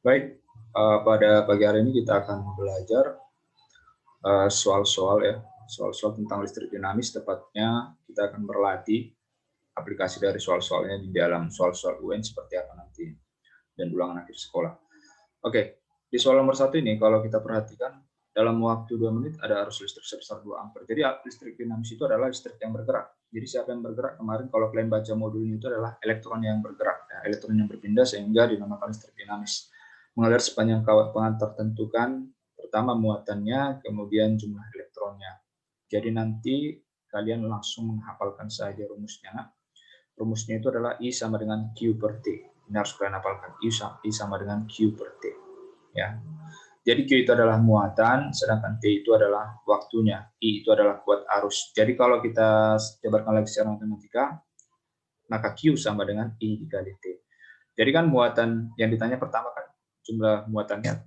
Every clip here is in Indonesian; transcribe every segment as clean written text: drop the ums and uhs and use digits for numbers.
Baik, pada pagi hari ini kita akan belajar soal-soal ya, soal-soal tentang listrik dinamis. Tepatnya kita akan berlatih aplikasi dari soal-soalnya di dalam soal-soal UN seperti apa nanti dan ulangan akhir sekolah. Oke, di soal nomor 1 ini kalau kita perhatikan dalam waktu 2 menit ada arus listrik sebesar 2 ampere. Jadi listrik dinamis itu adalah listrik yang bergerak. Jadi siapa yang bergerak kemarin kalau kalian baca modulnya itu adalah elektron yang bergerak, ya, elektron yang berpindah sehingga dinamakan listrik dinamis. Mengalir sepanjang kawat pengantar tentukan pertama muatannya, kemudian jumlah elektronnya. Jadi nanti kalian langsung menghafalkan saja rumusnya. Rumusnya itu adalah I sama dengan Q per T. Ini harus kalian hafalkan. I sama dengan Q per T. Ya. Jadi Q itu adalah muatan, sedangkan T itu adalah waktunya. I itu adalah kuat arus. Jadi kalau kita jabarkan lagi secara matematika, maka Q sama dengan I dikali T. Jadi kan muatan yang ditanya pertama kan jumlah muatannya.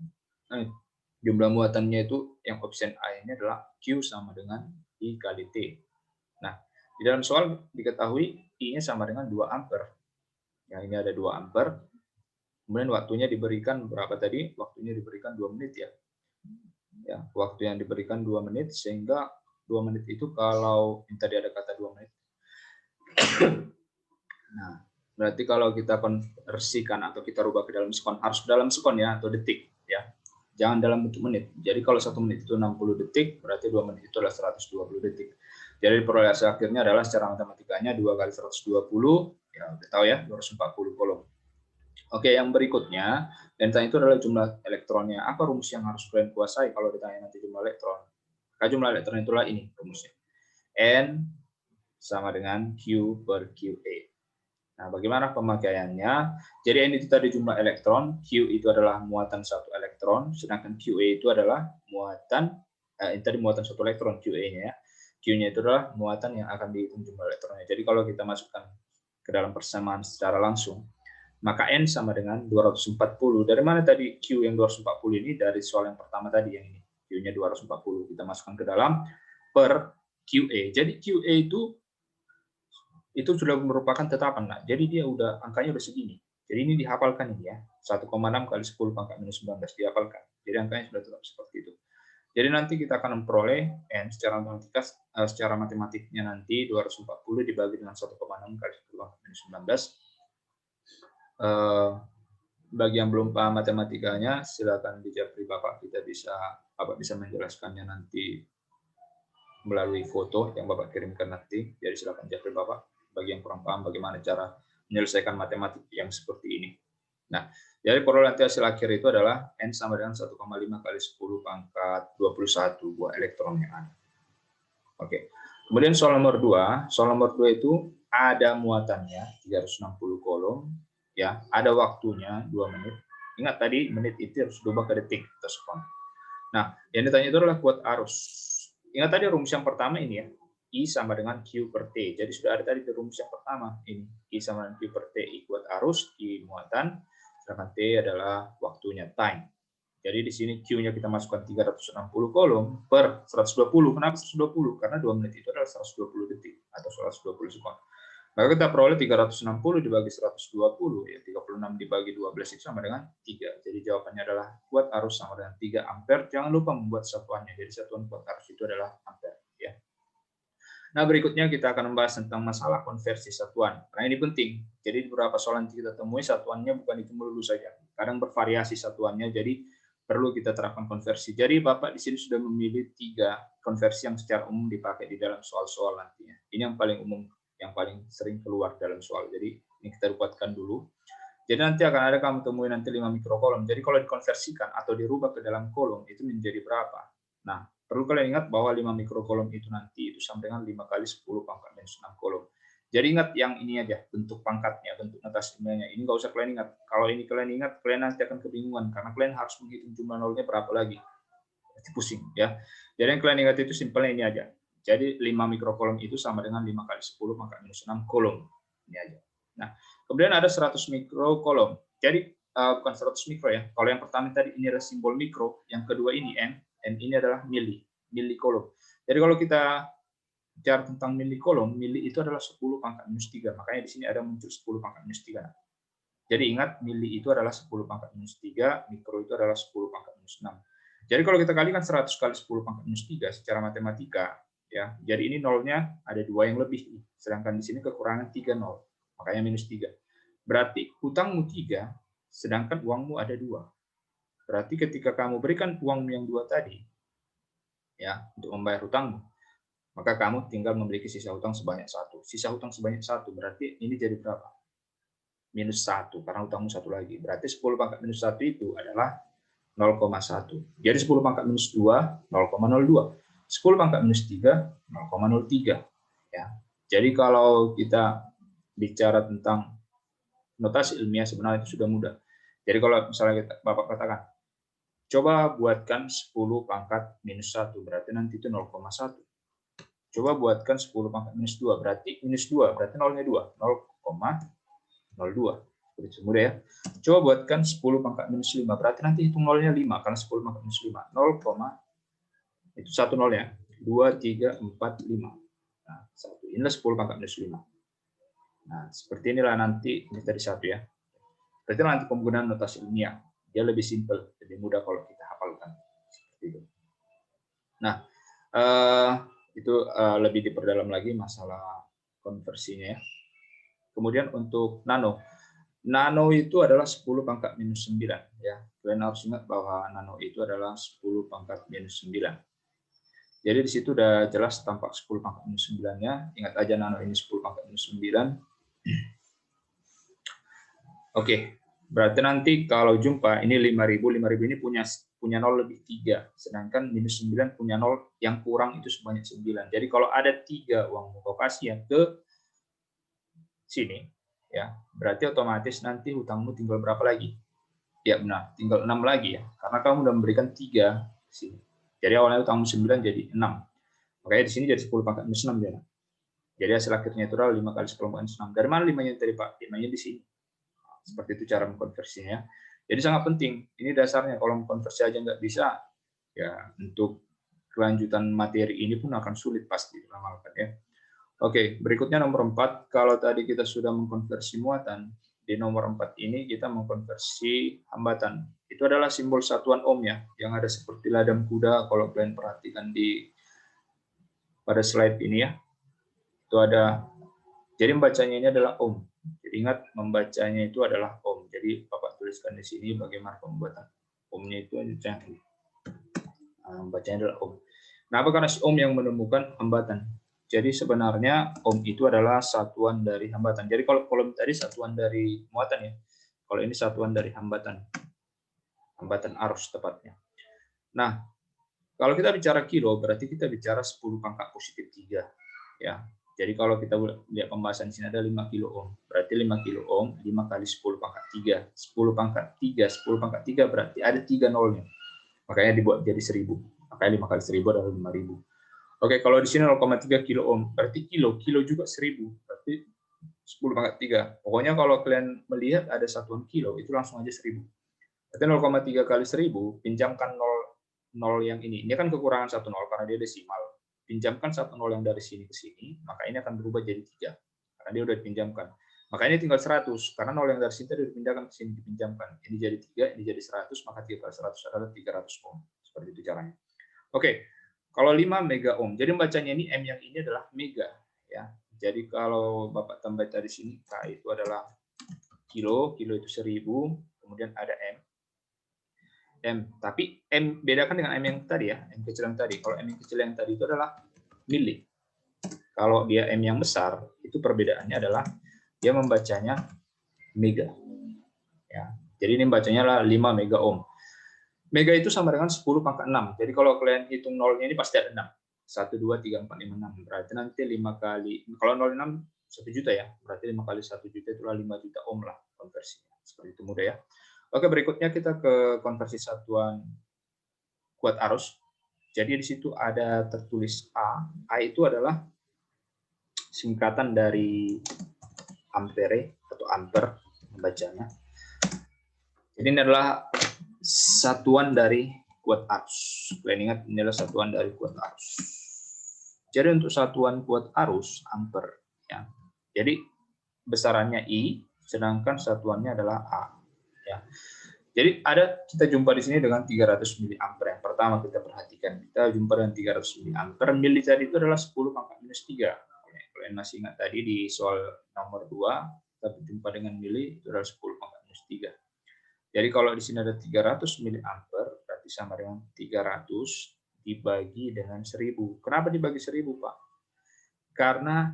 Jumlah muatannya itu yang option A ini adalah Q sama dengan I kali T. Nah, di dalam soal diketahui I-nya sama dengan 2 ampere. Ya, ini ada 2 ampere. Kemudian waktunya diberikan berapa tadi? Waktunya diberikan 2 menit ya. Ya, waktu yang diberikan 2 menit sehingga 2 menit itu kalau tadi ada kata 2 menit. Nah, berarti kalau kita konversikan atau kita rubah ke dalam sekon, harus dalam sekon ya atau detik ya. Jangan dalam bentuk menit. Jadi kalau 1 menit itu 60 detik, berarti 2 menit itu adalah 120 detik. Jadi perolehan akhirnya adalah secara matematikanya 2 kali 120, ya udah tahu ya, 240 kolom. Oke, yang berikutnya, dan itu adalah jumlah elektronnya. Apa rumus yang harus kalian kuasai kalau ditanya nanti jumlah elektron? Maka jumlah elektron itulah ini rumusnya. N sama dengan Q per QA. Nah, bagaimana pemakaiannya? Jadi N itu tadi jumlah elektron, Q itu adalah muatan satu elektron, sedangkan QA itu adalah muatan, tadi muatan satu elektron, QA-nya ya. Q-nya itu adalah muatan yang akan dihitung jumlah elektronnya. Jadi kalau kita masukkan ke dalam persamaan secara langsung, maka N sama dengan 240. Dari mana tadi Q yang 240 ini? Dari soal yang pertama tadi yang ini. Q-nya 240. Kita masukkan ke dalam per QA. Jadi QA itu sudah merupakan tetapan. Nah, jadi dia udah angkanya udah segini. Jadi ini dihafalkan ini ya. 1,6 kali 10 pangkat minus 19 dihafalkan. Jadi angkanya sudah tetap seperti itu. Jadi nanti kita akan memperoleh N secara matematiknya nanti 240 dibagi dengan 1,6 kali 10 pangkat minus 19. Bagi yang belum paham matematikanya, silakan di japri Bapak, Bapak bisa menjelaskannya nanti melalui foto yang Bapak kirimkan nanti. Jadi silakan japri Bapak bagi yang kurang paham bagaimana cara menyelesaikan matematik yang seperti ini. Nah, jadi perolehan hasil akhir itu adalah N sama dengan 1,5 kali 10 pangkat 21 buah elektron yang ada. Oke. Kemudian soal nomor 2 itu ada muatannya 360 kolom, ya, ada waktunya 2 menit. Ingat tadi menit itu harus diubah ke detik atau sekon. Nah, yang ditanya itu adalah kuat arus. Ingat tadi rumus yang pertama ini ya, I sama dengan Q per T. Jadi sudah ada tadi di rumus yang pertama ini, I sama dengan Q per T, I kuat arus, I muatan, sedangkan T adalah waktunya, time. Jadi di sini Q-nya kita masukkan 360 kolom per 120. Kenapa 120? Karena 2 menit itu adalah 120 detik atau 120 sekon. Maka kita peroleh 360 dibagi 120, ya 36 dibagi 12 itu sama dengan 3. Jadi jawabannya adalah kuat arus sama dengan 3 ampere. Jangan lupa membuat satuannya. Jadi satuan kuat arus itu adalah ampere. Ya. Nah, berikutnya kita akan membahas tentang masalah konversi satuan. Karena ini penting. Jadi beberapa soal yang kita temui satuannya bukan itu melulu saja. Kadang bervariasi satuannya, jadi perlu kita terapkan konversi. Jadi Bapak di sini sudah memilih 3 konversi yang secara umum dipakai di dalam soal-soal nantinya. Ini yang paling umum, yang paling sering keluar dalam soal. Jadi ini kita buatkan dulu. Jadi nanti akan ada kamu temui nanti 5 mikrokolom. Jadi kalau dikonversikan atau dirubah ke dalam kolom itu menjadi berapa? Nah, perlu kalian ingat bahwa 5 mikrokolom itu nanti itu sama dengan 5 kali 10 pangkat minus 6 kolom. Jadi ingat yang ini aja, bentuk pangkatnya, bentuk notasi nilainya. Ini nggak usah kalian ingat. Kalau ini kalian ingat, kalian nanti akan kebingungan karena kalian harus menghitung jumlah nolnya berapa lagi. Pasti pusing ya. Jadi yang kalian ingat itu simpelnya ini aja. Jadi 5 mikrokolom itu sama dengan 5 kali 10 pangkat minus 6 kolom. Ini aja. Nah, kemudian ada 100 mikrokolom. Jadi bukan 100 mikro ya. Kalau yang pertama tadi ini adalah simbol mikro, yang kedua ini N ini adalah milikolom. Jadi kalau kita bicara tentang milikolom, mili itu adalah 10 pangkat minus 3. Makanya di sini ada muncul 10 pangkat minus 3. Jadi ingat, mili itu adalah 10 pangkat minus 3, mikro itu adalah 10 pangkat minus 6. Jadi kalau kita kalikan 100 kali 10 pangkat minus 3 secara matematika, ya, jadi ini nolnya ada 2 yang lebih, sedangkan di sini kekurangan 3 nol, makanya minus 3. Berarti hutangmu 3, sedangkan uangmu ada 2. Berarti ketika kamu berikan uangmu yang 2 tadi, ya, untuk membayar hutangmu, maka kamu tinggal memiliki sisa hutang sebanyak 1. Sisa hutang sebanyak 1 berarti ini jadi berapa? Minus 1, karena hutangmu 1 lagi. Berarti 10 pangkat minus 1 itu adalah 0,1. Jadi 10 pangkat minus 2, 0,02. 10 pangkat minus 3, 0,03. Ya. Jadi kalau kita bicara tentang notasi ilmiah sebenarnya itu sudah mudah. Jadi kalau misalnya Bapak katakan, coba buatkan 10 pangkat minus 1, berarti nanti itu 0,1. Coba buatkan 10 pangkat minus 2, berarti minus 2, berarti nolnya 2, 0,02. Seperti mudah ya. Coba buatkan 10 pangkat minus 5, berarti nanti hitung nolnya 5, karena 10 pangkat minus 5, 0, itu 1 nolnya, 2, 3, 4, 5. Nah, 1. Inilah 10 pangkat minus 5. Nah, seperti inilah nanti, ini tadi 1 ya. Berarti nanti penggunaan notasi ilmiah, dia lebih simpel, lebih mudah kalau kita hafalkan. Seperti itu. Nah, itu lebih diperdalam lagi masalah konversinya ya. Kemudian untuk nano. Nano itu adalah 10 pangkat minus 9 ya. Kalian harus ingat bahwa nano itu adalah 10 pangkat minus 9. Jadi di situ udah jelas tampak 10 pangkat minus 9-nya. Ingat aja nano ini 10 pangkat minus 9. Oke, berarti nanti kalau jumpa ini 5.000 ini punya 0 lebih 3, sedangkan minus 9 punya 0 yang kurang itu sebanyak 9. Jadi kalau ada 3 uang muka operasi yang ke sini, ya berarti otomatis nanti hutangmu tinggal berapa lagi? Ya benar, tinggal 6 lagi ya, karena kamu sudah memberikan 3 sini. Jadi awalnya hutangmu 9 jadi 6. Makanya di sini jadi 10 pangkat minus 6 ya. Jadi hasil akhirnya itu adalah 5 kali 10 pangkat minus 6. Dari mana 5-nya tadi Pak? 5-nya di sini. Seperti itu cara mengkonversinya. Jadi sangat penting. Ini dasarnya. Kalau mengkonversi aja nggak bisa, ya untuk kelanjutan materi ini pun akan sulit pasti diamalkan ya. Oke, berikutnya nomor 4. Kalau tadi kita sudah mengkonversi muatan, di nomor 4 ini kita mengkonversi hambatan. Itu adalah simbol satuan ohm ya, yang ada seperti ladang kuda kalau kalian perhatikan pada slide ini ya. Itu ada, jadi membacanya ini adalah ohm. Jadi ingat, membacanya itu adalah ohm. Jadi Bapak tuliskan di sini bagaimana pembuatan ohmnya itu. Membacanya adalah ohm. Kenapa? Karena si ohm yang menemukan hambatan. Jadi sebenarnya ohm itu adalah satuan dari hambatan. Jadi kalau kolom tadi satuan dari muatan ya. Kalau ini satuan dari hambatan. Hambatan arus tepatnya. Nah, kalau kita bicara kilo, berarti kita bicara 10 pangkat positif 3. Ya. Jadi kalau kita lihat pembahasan di sini ada 5 kilo ohm. Berarti 5 kilo ohm, 5 kali 10 pangkat 3. 10 pangkat 3, 10 pangkat 3 berarti ada 3 nolnya. Makanya dibuat jadi 1000. Makanya 5 kali 1000 adalah 5000. Oke, kalau di sini 0,3 kilo ohm, berarti kilo juga 1000, berarti 10 pangkat 3. Pokoknya kalau kalian melihat ada satuan kilo, itu langsung aja 1000. Berarti 0,3 kali 1000, pinjamkan 0 yang ini. Ini kan kekurangan 1 0 karena dia desimal. Pinjamkan 1 0 yang dari sini ke sini, maka ini akan berubah jadi 3. Karena dia udah dipinjamkan. Maka ini tinggal 100, karena 0 yang dari sini tadi dipindahkan ke sini, dipinjamkan. Ini jadi 3, ini jadi 100, maka 3 kali 100 adalah 300 ohm. Seperti itu caranya. Oke. Kalau 5 mega ohm, jadi bacanya ini M yang ini adalah mega ya. Jadi kalau Bapak tambah dari sini K itu adalah kilo itu 1000, kemudian ada M. Tapi M bedakan dengan M yang tadi ya, M kecil yang tadi. Kalau M yang kecil yang tadi itu adalah mili. Kalau dia M yang besar, itu perbedaannya adalah dia membacanya mega. Ya. Jadi ini bacanya adalah 5 mega ohm. Mega itu sama dengan 10 pangkat 6. Jadi kalau kalian hitung nolnya ini pasti ada 6. 1, 2, 3, 4, 5, 6. Berarti nanti 5 kali, kalau 0, 6, 1 juta ya. Berarti 5 kali 1 juta itulah 5 juta ohm lah konversinya. Seperti itu mudah ya. Oke, berikutnya kita ke konversi satuan kuat arus. Jadi di situ ada tertulis A. A itu adalah singkatan dari ampere atau ampere membacanya. Jadi ini adalah satuan dari kuat arus. Kalian ingat ini adalah satuan dari kuat arus. Jadi untuk satuan kuat arus ampere ya. Jadi besarannya I sedangkan satuannya adalah A. Ya. Jadi kita jumpa di sini dengan 300 miliampere. Yang pertama kita perhatikan, kita jumpa dengan 300 miliampere. Mili tadi itu adalah 10 pangkat minus 3. Kalian masih ingat tadi di soal nomor 2, kita berjumpa dengan mili itu adalah 10 pangkat minus 3. Jadi kalau di sini ada 300 miliampere, berarti sama dengan 300 dibagi dengan 1000. Kenapa dibagi 1000, Pak? Karena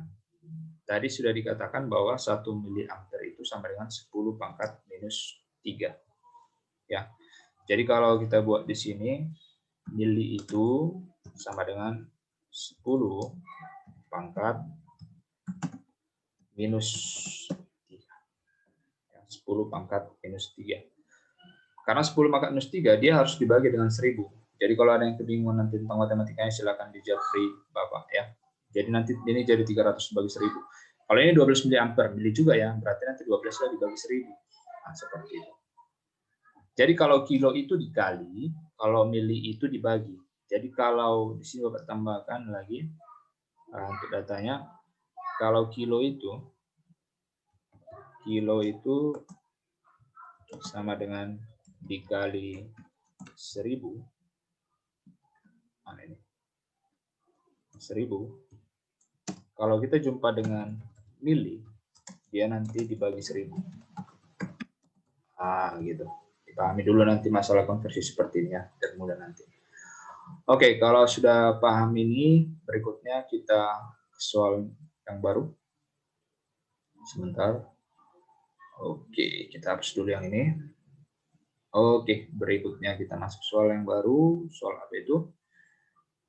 tadi sudah dikatakan bahwa 1 miliampere itu sama dengan 10 pangkat minus 3. Ya. Jadi kalau kita buat di sini, mili itu sama dengan 10 pangkat minus 3. Ya, 10 pangkat minus 3. Karena 10 pangkat minus 3, dia harus dibagi dengan 1000. Jadi kalau ada yang kebingungan nanti tentang matematikanya, silakan dijawab Bapak ya. Jadi nanti ini jadi 300 bagi 1000. Kalau ini 12 miliampere, mili juga ya, berarti nanti 12 lah dibagi 1000. Nah, seperti itu. Jadi kalau kilo itu dikali, kalau mili itu dibagi. Jadi kalau di sini Bapak tambahkan lagi untuk datanya, kalau kilo itu sama dengan dikali 1000. Mana ini? 1000. Kalau kita jumpa dengan mili, dia nanti dibagi 1000. Gitu. Dipahami dulu nanti masalah konversi seperti ini ya, dan mudah nanti. Oke, kalau sudah paham ini, berikutnya kita soal yang baru. Sebentar. Oke, kita hapus dulu yang ini. Oke, berikutnya kita masuk soal yang baru. Soal apa itu?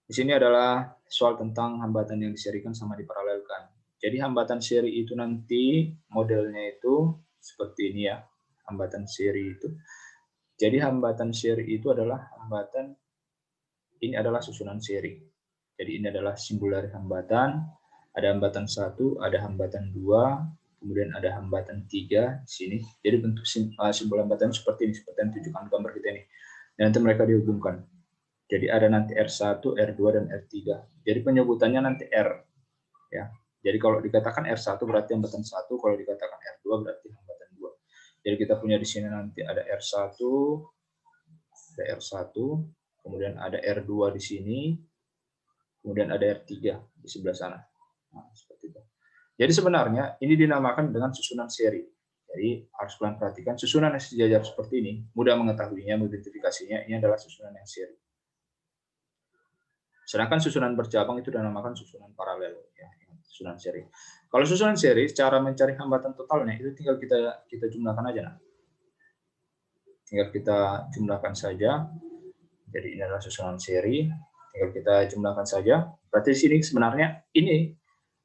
Di sini adalah soal tentang hambatan yang diserikan sama diparalelkan. Jadi hambatan seri itu nanti modelnya itu seperti ini ya. Hambatan seri itu. Jadi hambatan seri itu adalah ini adalah susunan seri. Jadi ini adalah simbol dari hambatan. Ada hambatan 1, ada hambatan 2, kemudian ada hambatan 3 di sini. Jadi bentuk simbol hambatan seperti ini, seperti yang tunjukkan gambar kita ini. Dan nanti mereka dihubungkan. Jadi ada nanti R1, R2, dan R3. Jadi penyebutannya nanti R. Ya. Jadi kalau dikatakan R1 berarti hambatan 1, kalau dikatakan R2 berarti hambatan 2. Jadi kita punya di sini nanti ada R1, kemudian ada R2 di sini, kemudian ada R3 di sebelah sana. Nah, seperti itu. Jadi sebenarnya ini dinamakan dengan susunan seri. Jadi harus kalian perhatikan susunan yang sejajar seperti ini, mudah mengetahuinya, mengidentifikasinya, ini adalah susunan yang seri. Sedangkan susunan bercabang itu dinamakan susunan paralel, ya, susunan seri. Kalau susunan seri, cara mencari hambatan totalnya itu tinggal kita jumlahkan aja. Nah. Tinggal kita jumlahkan saja. Jadi ini adalah susunan seri, tinggal kita jumlahkan saja. Berarti di sini sebenarnya ini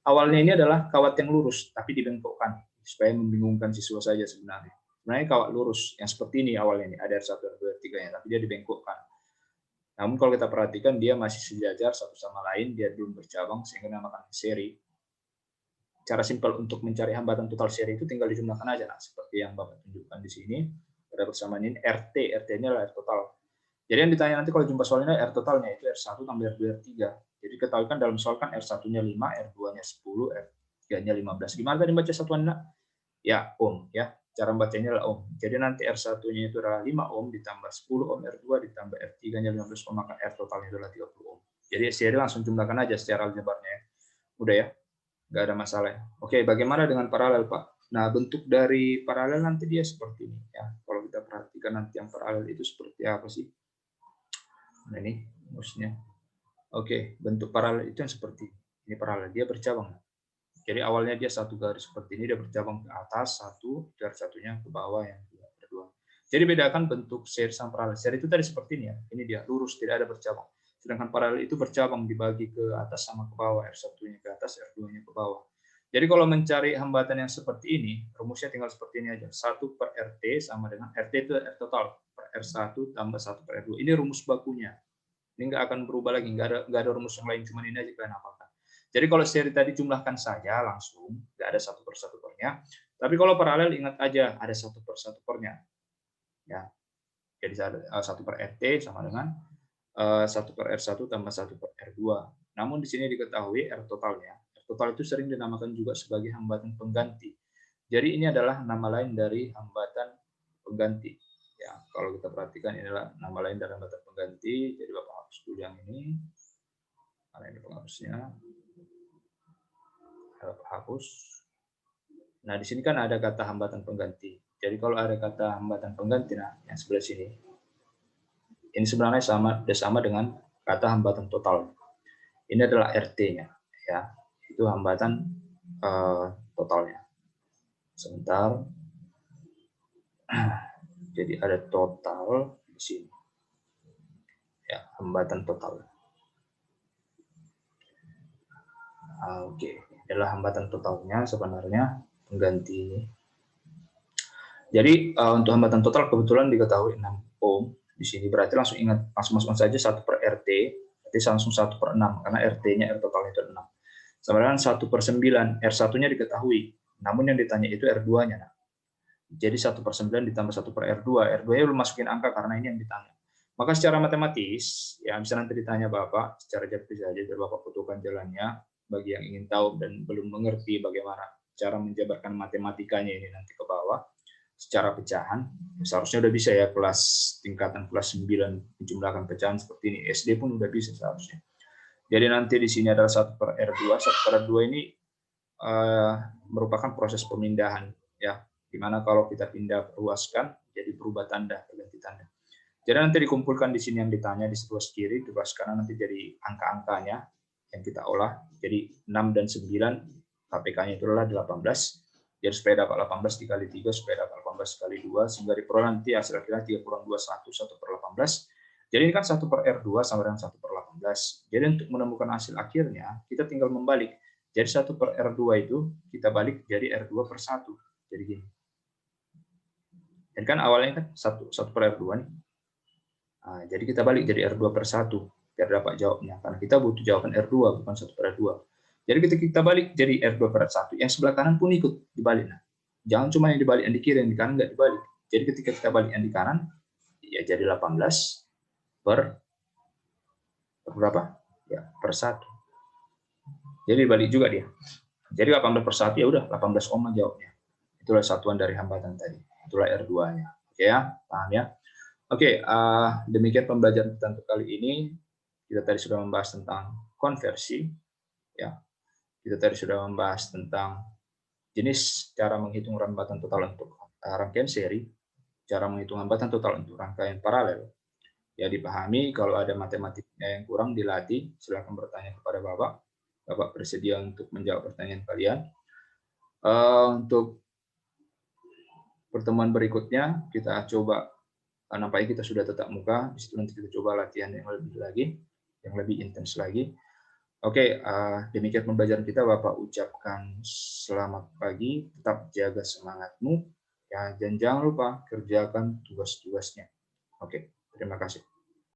awalnya ini adalah kawat yang lurus, tapi dibengkokkan supaya membingungkan siswa saja sebenarnya. Sebenarnya kawat lurus yang seperti ini awalnya ini ada R1, R2, R3-nya, tapi dia dibengkokkan. Namun kalau kita perhatikan dia masih sejajar satu sama lain, dia belum bercabang sehingga dinamakan seri. Cara simpel untuk mencari hambatan total seri itu tinggal dijumlahkan aja, nah, seperti yang Bapak tunjukkan di sini. Pada persamaan ini RT-nya adalah R total. Jadi yang ditanya nanti kalau jumpa soal ini R totalnya itu R1 tambah R2, R3. Jadi ketahuikan dalam soal kan R1-nya 5, R2-nya 10, R3-nya 15. Gimana tadi baca satuannya? Ya, ohm ya. Cara membacanya adalah ohm. Jadi nanti R1-nya itu adalah 5 ohm ditambah 10 ohm R2 ditambah R3-nya 15 ohm, maka R totalnya adalah 30 ohm. Jadi seri langsung jumlahkan aja secara aljabarnya ya. Udah ya? Nggak ada masalah ya. Oke, bagaimana dengan paralel, Pak? Nah, bentuk dari paralel nanti dia seperti ini ya. Kalau kita perhatikan nanti yang paralel itu seperti apa sih? Nah, ini musnya. Oke, bentuk paralel itu yang seperti ini paralel, dia bercabang. Jadi awalnya dia satu garis seperti ini, dia bercabang ke atas satu, garis satunya ke bawah yang kedua. Jadi bedakan bentuk seri sama paralel. Seri itu tadi seperti ini ya, ini dia lurus, tidak ada bercabang. Sedangkan paralel itu bercabang, dibagi ke atas sama ke bawah, R1-nya ke atas, R2-nya ke bawah. Jadi kalau mencari hambatan yang seperti ini, rumusnya tinggal seperti ini aja. 1 per RT sama dengan RT itu R total, per R1 tambah 1 per R2. Ini rumus bakunya. Ini nggak akan berubah lagi, nggak ada rumus yang lain, cuma ini aja kalian hafalkan. Jadi kalau seri tadi jumlahkan saja langsung, nggak ada 1 per 1 pernya. Tapi kalau paralel ingat aja ada 1 per 1 pernya. Ya. Jadi 1 per RT sama dengan 1 per R1 tambah 1 per R2. Namun di sini diketahui R totalnya. R total itu sering dinamakan juga sebagai hambatan pengganti. Jadi ini adalah nama lain dari hambatan pengganti. Ya, kalau kita perhatikan ini adalah nama lain dari hambatan pengganti. Jadi Bapak hapus dulu yang ini. Karena ini penghapusnya. Bapak hapus. Nah, di sini kan ada kata hambatan pengganti. Jadi kalau ada kata hambatan pengganti, nah yang sebelah sini, ini sebenarnya sama dengan kata hambatan total. Ini adalah RT-nya, ya. Itu hambatan totalnya. Sebentar. Jadi ada total di sini. Ya, hambatan total. Oke, adalah hambatan totalnya sebenarnya pengganti. Jadi untuk hambatan total kebetulan diketahui 6 ohm di sini, berarti langsung ingat, langsung masukkan saja 1 per RT, berarti langsung 1 per 6 karena RT-nya R totalnya itu 6. Sebenarnya 1 per 9, R1-nya diketahui, namun yang ditanya itu R2-nya. Nah. Jadi 1 per 9 ditambah 1 per R2, R2-nya belum masukin angka karena ini yang ditanya. Maka secara matematis, ya bisa nanti ditanya Bapak, secara japri saja, biar Bapak fotokan jalannya, bagi yang ingin tahu dan belum mengerti bagaimana cara menjabarkan matematikanya ini nanti ke bawah, secara pecahan, seharusnya udah bisa ya kelas tingkatan kelas 9 menjumlahkan pecahan seperti ini, SD pun udah bisa seharusnya. Jadi nanti di sini adalah 1 per R2, 1 per R2 ini merupakan proses pemindahan, ya, dimana kalau kita pindah ruaskan, jadi berubah tanda, berganti tanda. Jadi nanti dikumpulkan di sini yang ditanya di sebelah kiri, di sebelah kanan nanti jadi angka-angkanya yang kita olah. Jadi 6 dan 9 KPK-nya itu adalah 18. Jadi supaya dapat 18 dikali 3, supaya dapat 18 kali 2, sehingga diperoleh nanti hasil akhirnya 3 kurang 2, 1, 1 per 18. Jadi ini kan 1 per R2 sama dengan 1 per 18. Jadi untuk menemukan hasil akhirnya, kita tinggal membalik. Jadi 1 per R2 itu kita balik jadi R2 per 1. Jadi gini. Dan kan awalnya kan 1 per R2 nih. Nah, jadi kita balik jadi R2 per 1 biar dapat jawabnya. Karena kita butuh jawaban R2 bukan 1 per R2. Jadi ketika kita balik jadi R2 per 1, yang sebelah kanan pun ikut dibalik. Nah, jangan cuma yang dibalik yang di kiri, yang di kanan nggak dibalik. Jadi ketika kita balik yang di kanan, ya jadi 18 per berapa? Ya, per 1. Jadi dibalik juga dia. Jadi 18 per 1 ya udah 18 ohm jawabnya. Itulah satuan dari hambatan tadi. Itulah R2-nya. Oke ya, paham ya? Oke, demikian pembelajaran kita untuk kali ini. Kita tadi sudah membahas tentang konversi, ya. Kita tadi sudah membahas tentang jenis cara menghitung hambatan total untuk rangkaian seri, cara menghitung hambatan total untuk rangkaian paralel. Ya, dipahami. Kalau ada matematiknya yang kurang dilatih, silakan bertanya kepada Bapak. Bapak bersedia untuk menjawab pertanyaan kalian. Untuk pertemuan berikutnya kita coba, nampaknya kita sudah tatap muka, di situ nanti kita coba latihan yang lebih lagi, yang lebih intens lagi. Oke, demikian pembelajaran kita. Bapak ucapkan selamat pagi, tetap jaga semangatmu, ya, dan jangan lupa kerjakan tugas-tugasnya. Oke, terima kasih.